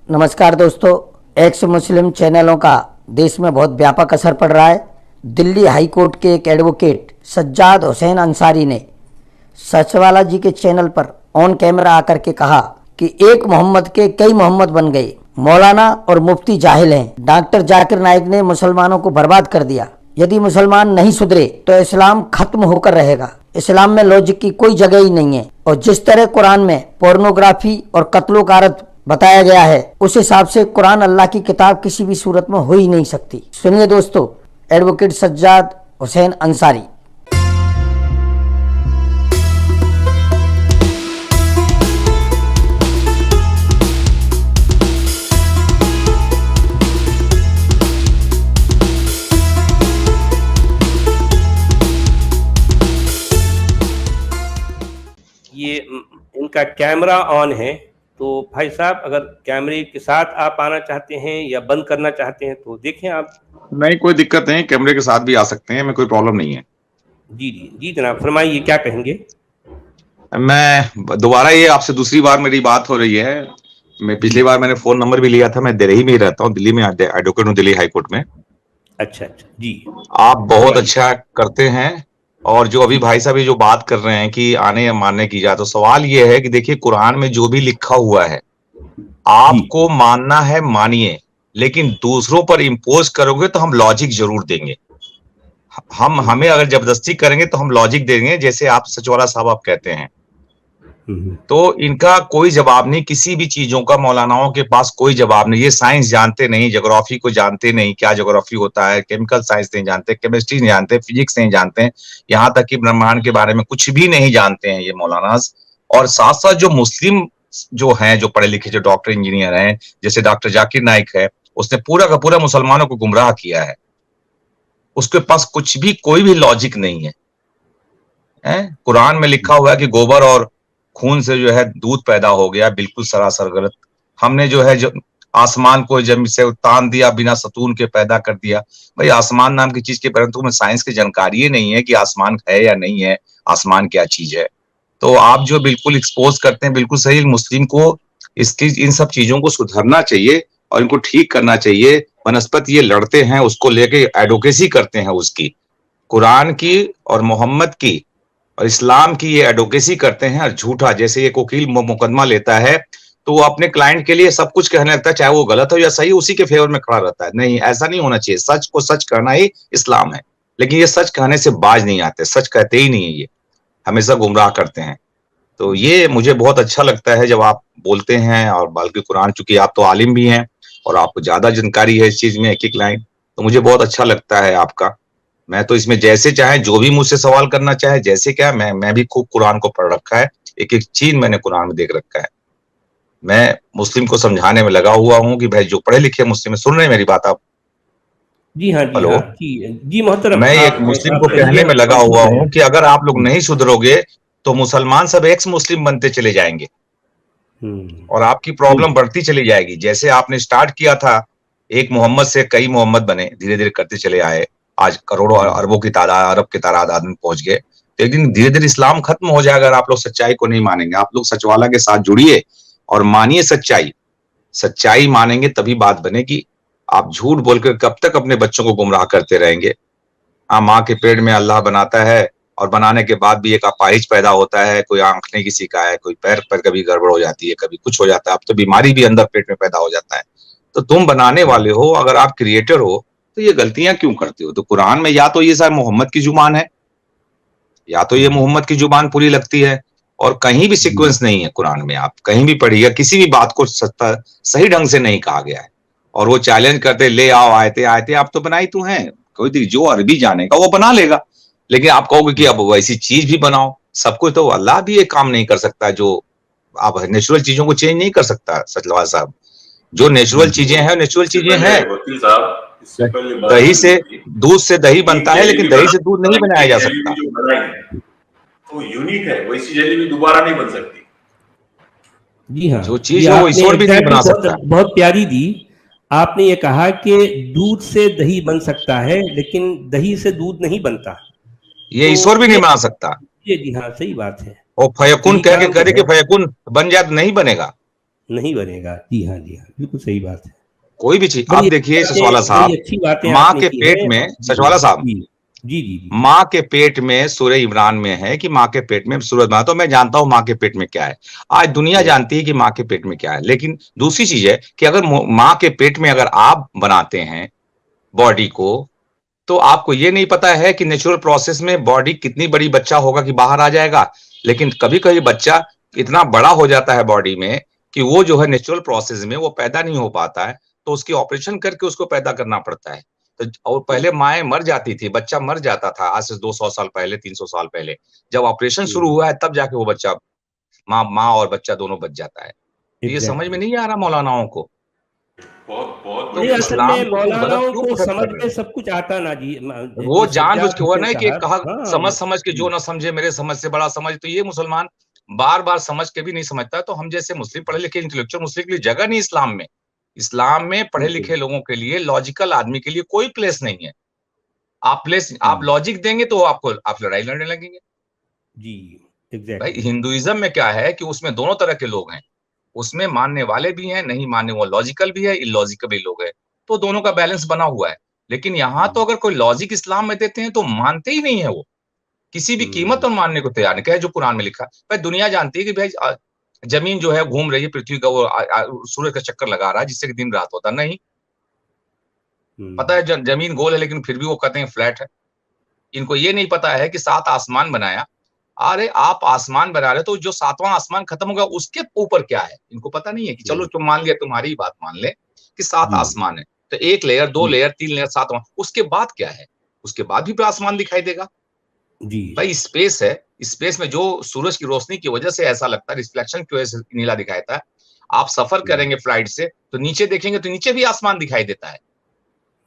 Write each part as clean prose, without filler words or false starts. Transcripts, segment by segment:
नमस्कार दोस्तों, एक्स मुस्लिम चैनलों का देश में बहुत व्यापक असर पड़ रहा है। दिल्ली हाई कोर्ट के एक एडवोकेट सज्जाद हुसैन अंसारी ने सचवाला जी के चैनल पर ऑन कैमरा आकर के कहा कि एक मोहम्मद के कई मोहम्मद बन गए, मौलाना और मुफ्ती जाहिल हैं। डॉक्टर जाकिर नाइक ने मुसलमानों को बर्बाद कर दिया। यदि मुसलमान नहीं सुधरे तो इस्लाम खत्म होकर रहेगा। इस्लाम में लॉजिक की कोई जगह ही नहीं है। और जिस तरह कुरान में पोर्नोग्राफी और कत्लो गारत बताया गया है, उस हिसाब से कुरान अल्लाह की किताब किसी भी सूरत में हो ही नहीं सकती। सुनिए दोस्तों, एडवोकेट सज्जाद हुसैन अंसारी। ये इनका कैमरा ऑन है, तो भाई साहब अगर कैमरे के साथ आप आना चाहते हैं या बंद करना चाहते हैं तो देखें आप। नहीं, कोई दिक्कत नहीं, कैमरे के साथ भी आ सकते हैं, मैं कोई प्रॉब्लम नहीं है। जी जी जी जनाब, फरमाइए क्या कहेंगे। मैं दोबारा, ये आपसे दूसरी बार मेरी बात हो रही है। मैं पिछली बार मैंने फोन नंबर भी लिया था। मैं दिल्ली में ही रहता हूँ, दिल्ली में एडवोकेट हूँ, दिल्ली हाई कोर्ट में। अच्छा अच्छा जी, आप बहुत अच्छा करते हैं। और जो अभी भाई साहब ये जो बात कर रहे हैं कि आने या मानने की जाए, तो सवाल ये है कि देखिए, कुरान में जो भी लिखा हुआ है आपको मानना है, मानिए, लेकिन दूसरों पर इम्पोज करोगे तो हम लॉजिक जरूर देंगे। हमें अगर जबरदस्ती करेंगे तो हम लॉजिक देंगे, जैसे आप सचवाला साहब आप कहते हैं। तो इनका कोई जवाब नहीं, किसी भी चीजों का मौलानाओं के पास कोई जवाब नहीं। ये साइंस जानते नहीं, ज्योग्राफी को जानते नहीं, क्या ज्योग्राफी होता है, केमिकल साइंस नहीं जानते, केमिस्ट्री नहीं जानते, फिजिक्स नहीं जानते, यहाँ तक कि ब्रह्मांड के बारे में कुछ भी नहीं जानते हैं ये मौलानास। और साथ साथ जो मुस्लिम जो हैं, जो पढ़े लिखे, जो डॉक्टर इंजीनियर हैं, जैसे डॉक्टर जाकिर नाइक है, उसने पूरा का पूरा मुसलमानों को गुमराह किया है। उसके पास कुछ भी, कोई भी लॉजिक नहीं है। कुरान में लिखा हुआ है कि गोबर और खून से जो है दूध पैदा हो गया, बिल्कुल सरासर गलत। हमने जो है जो आसमान को जमीन से तान दिया, बिना सतून के पैदा कर दिया। भाई, आसमान नाम की चीज के, परंतु में साइंस की जानकारी ही नहीं है कि आसमान है या नहीं है, आसमान क्या चीज है। तो आप जो बिल्कुल एक्सपोज करते हैं, बिल्कुल सही। मुस्लिम को इसकी इन सब चीजों को सुधरना चाहिए और इनको ठीक करना चाहिए। बनस्पत ये लड़ते हैं, उसको लेके एडवोकेसी करते हैं, उसकी कुरान की और मोहम्मद की और इस्लाम की ये एडवोकेसी करते हैं। और झूठा, जैसे एक वकील मुकदमा लेता है तो वो अपने क्लाइंट के लिए सब कुछ कहने लगता है, चाहे वो गलत हो या सही, उसी के फेवर में खड़ा रहता है। नहीं, ऐसा नहीं होना चाहिए। सच को सच कहना ही इस्लाम है। लेकिन ये सच कहने से बाज नहीं आते, सच कहते ही नहीं है, ये हमेशा गुमराह करते हैं। तो ये मुझे बहुत अच्छा लगता है जब आप बोलते हैं। और बल्कि कुरान, चूंकि आप तो आलिम भी हैं और आपको ज्यादा जानकारी है इस चीज में, एक एक लाइन, तो मुझे बहुत अच्छा लगता है आपका। मैं तो इसमें जैसे चाहे, जो भी मुझसे सवाल करना चाहे, जैसे क्या, मैं भी खूब कुरान को पढ़ रखा है, एक एक चीज मैंने कुरान में देख रखा है। मैं मुस्लिम को समझाने में लगा हुआ हूँ कि भाई, जो पढ़े लिखे मुस्लिम में, सुन रहे हैं मेरी बात आप? जी हाँ जी हेलो, हाँ जी जी मोहतरम, मैं एक मुस्लिम को कहने में लगा हुआ हूँ कि अगर आप लोग नहीं सुधरोगे तो मुसलमान सब एक्स मुस्लिम बनते चले जाएंगे और आपकी प्रॉब्लम बढ़ती चली जाएगी। जैसे आपने स्टार्ट किया था, एक मोहम्मद से कई मोहम्मद बने, धीरे धीरे करते चले आए, आज करोड़ों अरबों की तादाद, अरब की तादाद आदमी पहुंच गए। तो एक दिन धीरे धीरे इस्लाम खत्म हो जाएगा अगर आप लोग सच्चाई को नहीं मानेंगे। आप लोग सचवाला के साथ जुड़िए और मानिए सच्चाई। सच्चाई मानेंगे तभी बात बनेगी। आप झूठ बोलकर कब तक अपने बच्चों को गुमराह करते रहेंगे? हाँ, माँ के पेट में अल्लाह बनाता है और बनाने के बाद भी एक अपाहिज पैदा होता है। कोई आंख नहीं किसी का है, कोई पैर पर कभी गड़बड़ हो जाती है, कभी कुछ हो जाता है, अब तो बीमारी भी अंदर पेट में पैदा हो जाता है। तो तुम बनाने वाले हो, अगर आप क्रिएटर हो, तो ये गलतियां क्यों करते हो? तो कुरान में या तो ये साहब मोहम्मद की जुबान है, या तो ये मोहम्मद की जुबान पूरी लगती है, और कहीं भी सीक्वेंस नहीं है कुरान में। आप कहीं भी पढ़िएगा, किसी भी बात को सही ढंग से नहीं कहा गया है। और वो चैलेंज करते, ले आओ आयते आयते, आप तो बनाई तो हैं, कोई जो अरबी जानेगा वो बना लेगा। लेकिन आप कहोगे कि अब वैसी चीज भी बनाओ, सब कुछ, तो अल्लाह भी एक काम नहीं कर सकता। जो आप नेचुरल चीजों को चेंज नहीं कर सकता सचलवाल साहब। जो नेचुरल चीजें हैं, नेचुरल चीजें हैं। दही से, दूध से दही बनता है, लेकिन दही से दूध नहीं बनाया जा सकता। तो यूनिक है, वैसी जलेबी दोबारा नहीं बन सकती। जी हाँ, जो चीज है वो ईश्वर भी नहीं बना सकता। बहुत प्यारी दी आपने ये कहा कि दूध से दही बन सकता है, लेकिन दही से दूध नहीं बनता। ये ईश्वर भी नहीं बना सकता। जी हाँ, सही बात है। और फयकुन कह के करे कि फयकुन बन जाए तो नहीं बनेगा। नहीं बनेगा। जी हाँ, जी हाँ, बिल्कुल सही बात है। कोई भी चीज आप बड़ी देखिए अच्छी सचवाला बातें, साहब, बड़ी अच्छी बातें माँ आपने के की पेट हैं। में, जी, सचवाला साहब, जी, जी, जी, जी। माँ के पेट में, सूरह इमरान में है कि माँ के पेट में सूरज बना, तो मैं जानता हूं माँ के पेट में क्या है। आज दुनिया जानती है कि माँ के पेट में क्या है। लेकिन दूसरी चीज है कि अगर माँ के पेट में अगर आप बनाते हैं बॉडी को, तो आपको ये नहीं पता है कि नेचुरल प्रोसेस में बॉडी कितनी बड़ी बच्चा होगा कि बाहर आ जाएगा। लेकिन कभी कभी बच्चा इतना बड़ा हो जाता है बॉडी में कि वो जो है नेचुरल प्रोसेस में वो पैदा नहीं हो पाता है, तो उसकी ऑपरेशन करके उसको पैदा करना पड़ता है। तो और पहले माएँ मर जाती थी, बच्चा मर जाता था आज से 200 साल पहले, 300 साल पहले। जब ऑपरेशन शुरू हुआ है तब जाके वो बच्चा, माँ और बच्चा दोनों बच जाता है। तो ये समझ में एग्ज़ैक्टली। नहीं आ रहा मौलानाओं को। बहुत बहुत तो नहीं, बढ़िया असल इस्लाम में को तुम गलत मौलानाओं क्यों को पसंद समझ कर रहे में हो? सब कुछ आता ना जी। वो ये जानबूझ सज्जाद के, वो हुसैन नहीं कि साहब, कहा हाँ, समझ के जो जी, ना समझे मेरे समझ से बड़ा समझ, तो ये मुसलमान बार-बार समझ के भी नहीं समझता। तो हम जैसे मुस्लिम पढ़े लिखे इंटेलेक्चुअल मुस्लिम के लिए जगह नहीं इस्लाम में। इस्लाम में पढ़े बिल्कुल। लिखे लोगों के लिए, लॉजिकल आदमी के लिए कोई प्लेस नहीं है। आप हुँ, लॉजिक देंगे तो आप लड़ाई लड़ने लगेंगे। जी, भाई एग्ज़ैक्टली। हिंदुइज्म में क्या है कि उसमें दोनों तरह के लोग हैं। उसमें मानने वाले भी हैं, नहीं मानने, वो लॉजिकल भी है, इलॉजिकल भी लोग हैं। तो दोनों का बैलेंस बना हुआ है। लेकिन यहाँ तो हुँ, अगर कोई लॉजिक इस्लाम में देते हैं तो मानते ही नहीं है वो। किसी भी कीमत हुँ, पर मानने को तैयार नहीं, क्या है जो कुरान में लिखा है। भाई दुनिया जानती है कि भाई जमीन जो है घूम रही है, पृथ्वी का वो सूरज का चक्कर लगा रहा है जिससे कि दिन रात होता नहीं। पता हुँ, है जमीन गोल है लेकिन फिर भी वो कहते हैं फ्लैट है। इनको ये नहीं पता है कि 7 आसमान बनाया। अरे आप आसमान बना रहे हो तो जो 7वां आसमान खत्म होगा उसके ऊपर क्या है? इनको पता नहीं है कि चलो हुँ, तुम मान लिया, तुम्हारी ही बात मान लें कि 7 जी, आसमान है। तो 1 लेयर, 2 जी, लेयर, 3 लेयर, 7वां, उसके बाद क्या है? उसके बाद भी आसमान दिखाई देगा। जी, भाई स्पेस है, स्पेस में जो सूरज की रोशनी की वजह से ऐसा लगता है, रिफ्लेक्शन की वजह से नीला दिखाई देता है। आप सफर हुँ, करेंगे फ्लाइट से तो नीचे देखेंगे तो नीचे भी आसमान दिखाई देता है।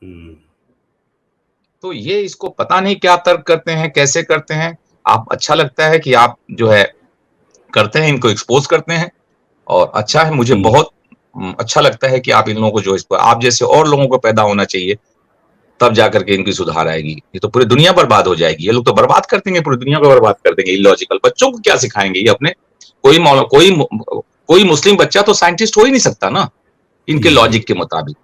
हुँ, तो ये इसको पता नहीं क्या तर्क करते हैं, कैसे करते हैं। आप, अच्छा लगता है कि आप जो है करते हैं, इनको एक्सपोज़ करते हैं और अच्छा है, मुझे जी, बहुत अच्छा लगता है कि आप इन लोगों को जो इस पर आप जैसे और लोगों को पैदा होना चाहिए, तब जाकर के इनकी सुधार आएगी। ये तो पूरी दुनिया बर्बाद हो जाएगी। ये लोग तो बर्बाद कर देंगे, पूरी दुनिया को बर्बाद कर देंगे इलॉजिकल। बच्चों को क्या सिखाएँगे ये अपने? कोई मुस्लिम बच्चा तो साइंटिस्ट हो ही नहीं सकता ना, इनके जी। लॉजिक के मुताबिक।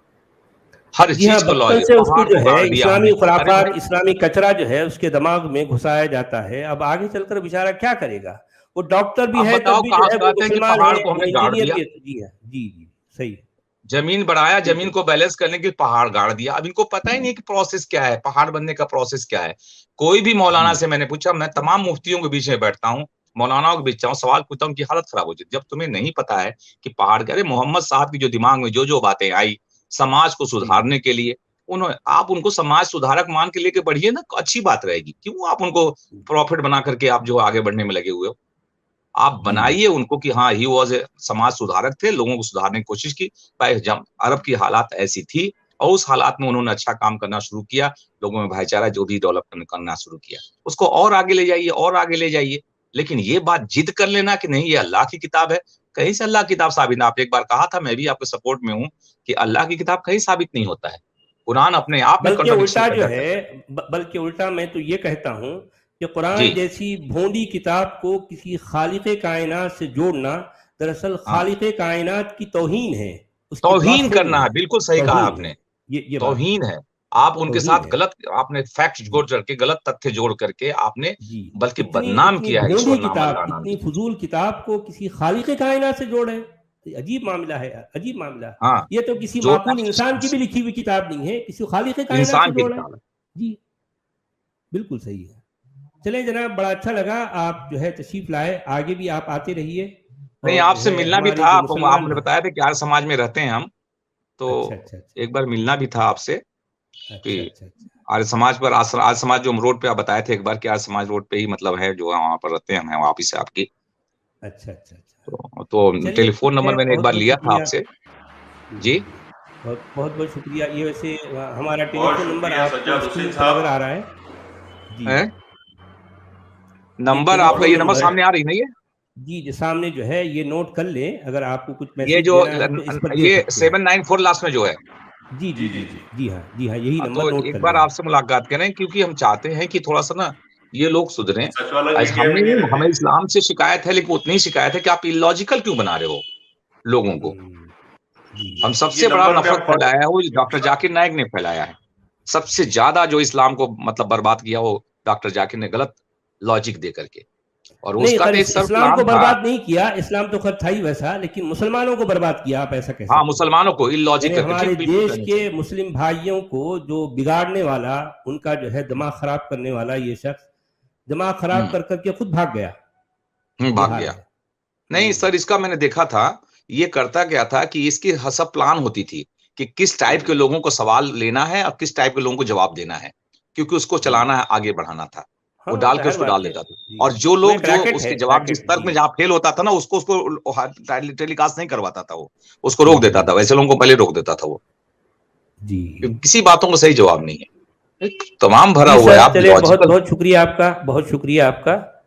हर जी हाँ, चीज़ को बचपन लॉजिक, से उसको पहाड़ जो को है गाड़ दिया हमने। इस्लामी अरे भाई, खुराफात, इस्लामी कचरा जो है उसके दिमाग में घुसाया जाता है। अब आगे चलकर बेचारा क्या करेगा? वो डॉक्टर भी आप है तब बताओ भी जो कहाँ है वो कहते हैं कि मुसलमान पहाड़ है, को वो हमने गाड़ इंजीनियर दिया? भी है। जी हाँ, जी, जी, सही है, जमीन बढ़ाया, जमीन बिल्कुल। को बैलेंस करने के लिए पहाड़ गाड़ दिया। अब इनको पता ही नहीं कि प्रोसेस क्या है, पहाड़ बनने का प्रोसेस क्या है। कोई भी मौलाना जी, से मैंने पूछा, मैं तमाम मुफ्तियों के बीच में बैठता हूँ, मौलानाओं के बीच जाऊँ, सवाल पूछता हूँ, उनकी हालत खराब हो जाती है। जब तुम्हें नहीं पता है कि पहाड़ क्या, अरे मोहम्मद साहब की जो दिमाग में जो-जो बातें आई, समाज को जी, सुधारने के लिए, आप उनको समाज सुधारक मान के लेके बढ़िए ना, अच्छी बात रहेगी। क्यों आप उनको प्रॉफिट बना करके आप जो आगे बढ़ने में लगे हुए हो? आप जी, बनाइए उनको कि हाँ, ही वाज़ ए समाज सुधारक थे, लोगों को सुधारने की कोशिश की। भाई जब अरब की हालात ऐसी थी और उस हालात में उन्होंने अच्छा काम करना शुरू किया, लोगों में भाईचारा जो भी डेवलप करना शुरू किया। उसको और आगे ले जाइए और आगे ले जाइए। लेकिन ये बात जिद कर लेना कि नहीं ये अल्लाह की किताब है, कहीं से अल्लाह की किताब साबित, आपने एक बार कहा था, मैं भी आपके सपोर्ट में हूँ कि अल्लाह की किताब कहीं साबित नहीं होता है। कुरान अपने आप में बल्कि कॉन्ट्रडिक्शन उल्टा जो पैदा है, करता है। बल्कि उल्टा मैं तो ये कहता हूँ कि जी, कुरान जैसी भोंदी किताब को किसी खालिक़े कायनात से जोड़ना दरअसल हाँ। खालिक़े कायनात की तौहीन है, उसकी तौहीन ब्लास्फेमी करना है, है, बिल्कुल सही कहा तौहीन है। आपने। ये बात है, तौहीन है। आप उनके तौहीन साथ है। गलत, आपने फैक्ट जी, जोड़ करके, गलत तथ्य जोड़ करके आपने जी। बल्कि इतनी बदनाम इतनी किया है भोंदी ईश्वर नाम, किताब, अल्लाह नाम इतनी से। फ़ुज़ूल किताब को किसी खालिक़े कायनात से जोड़ें, तो अजीब मामला है यार, अजीब मामला। हाँ, ये तो किसी जोड़ना माकूल इंसान की भी लिखी हुई किताब नहीं है, किसी खालिक़े कायनात से इंसान की जोड़ें। किताब है। जी, बिल्कुल सही है। चलें जनाब, बड़ा अच्छा लगा आप जो है तशरीफ़ लाए, आगे भी आप आते रहिए नहीं, और जो आपसे है मिलना भी हमारे था, जो आप मुसलमान मुझे भाई। बताया था कि आर्य समाज में रहते हैं हम, अच्छा, तो अच्छा, अच्छा। एक बार मिलना भी था आपसे अच्छा, कि अच्छा, अच्छा। आर्य समाज पर, आर्य समाज जो रोड पे आप बताए थे एक बार कि आर्य समाज रोड पे ही मतलब है, जो वहाँ पर रहते हैं, हम ऑफिस है आपकी। अच्छा, अच्छा, अच्छा। तो चलिए टेलीफ़ोन ठीक नंबर है, मैंने एक बार बहुत-बहुत लिया था शुक्रिया। आपसे। जी, जी, जी। बहुत-बहुत शुक्रिया। ये वैसे हमारा बहुत टेलीफ़ोन नंबर शुक्रिया आपको सज्जाद हुसैन स्क्रीन पर नज़र साहब। आ रहा है। जी, हैं? ये नंबर आपका, टेलीफ़ोन ये नंबर नंबर है। सामने आ रही है ना ये? जी, जी, सामने जो है ये नोट कर लें, अगर आपको कुछ ये मैसेज जो देना है तो इस पर दे ये सकते हैं। 794 लास्ट में जो है। जी, जी जी, जी जी, जी। जी। जी हाँ, जी हाँ, यही नंबर तो नोट एक कर बार लें आप। आपसे मुलाकात करें क्योंकि हम चाहते हैं कि थोड़ा-सा ना ये लोग सुधरें। सच वाला आज मीडिया में हमने नहीं नहीं, रहते हमें हैं। इस्लाम से शिकायत है, लेकिन उतनी ही शिकायत है कि आप इलॉजिकल क्यों बना रहे हो? लोगों को। जी। हम सबसे ये बड़ा नंबर पे नफरत आप- फैलाया है वो डॉक्टर जाकिर नाइक ने फैलाया है। सबसे ज्यादा जो इस्लाम को मतलब बर्बाद किया वो डॉक्टर जाकिर ने गलत लॉजिक दे करके, और नहीं, उसका खैर तो एक सर इस्लाम को प्लान था। बर्बाद नहीं किया, इस्लाम तो खैर था ही वैसा, लेकिन मुसलमानों को बर्बाद किया, आप ऐसा कह सकते हाँ, हैं। मुसलमानों को इलॉजिक यानी करके, हमारे ठीक, बिल्कुल देश कहना के चाहिए। मुस्लिम भाइयों को जो बिगाड़ने वाला, उनका जो है दिमाग खराब करने वाला ये शख्स दिमाग खराब कर करके खुद भाग गया। ये भाग हाल गया। है। नहीं सर, इसका मैंने देखा था, ये करता क्या था कि इसकी सब प्लान होती थी कि किस टाइप के लोगों को सवाल लेना है और किस टाइप के लोगों को जवाब देना है, क्योंकि उसको चलाना है, आगे बढ़ाना था। वो हाँ, डाल के जाहिर उसको बात डाल है। देता था, जी। और जो वो लोग एक जो रैकेट उसके है, जवाब रैकेट जिस है, तर्क में जी। जहाँ फेल होता था ना, उसको टेलीकास्ट नहीं करवाता था, वो उसको रोक देता था, वैसे लोगों को पहले रोक देता था वो, जी क्योंकि किसी बातों का सही जवाब नहीं है, तमाम भरा जी हुआ है। सर, आप चलिए, बहुत लॉजिकल बहुत शुक्रिया आपका, बहुत शुक्रिया आपका।